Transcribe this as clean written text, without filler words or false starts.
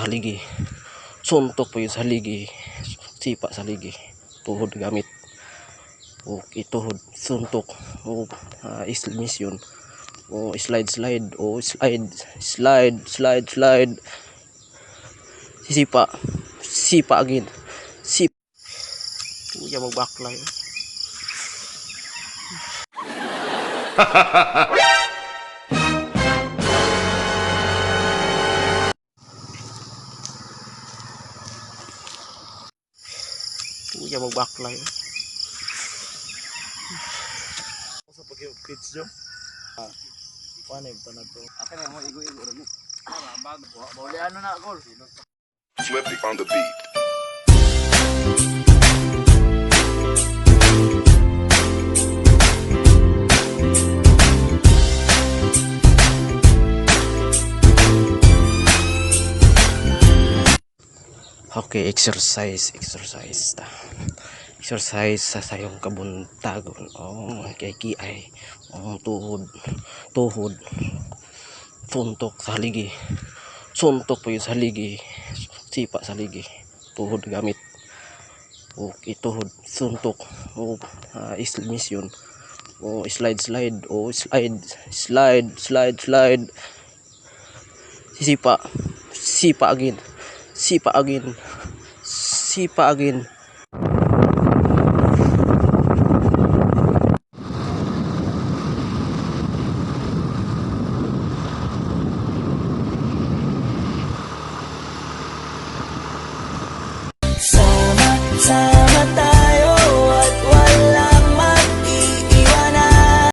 haligi, suntok po yun sa haligi, sipa sa haligi, tuhod gamit o ituhod, suntok o mission o slide sipa again, kuya magbakla yun. Kuya magbakla yun. Sa pag-kids jo. Paano yung tanag to? Akin na mo igo-igo rin mo. Bawali ano na gol. Flippy on the beat. Okay, exercise sa sayong kabuntagon. Kay kiay tuhod suntok sa haligi, suntok po yun sa haligi, sipa sa haligi, tuhod gamit o ituhod, suntok o mission o slide sipa again,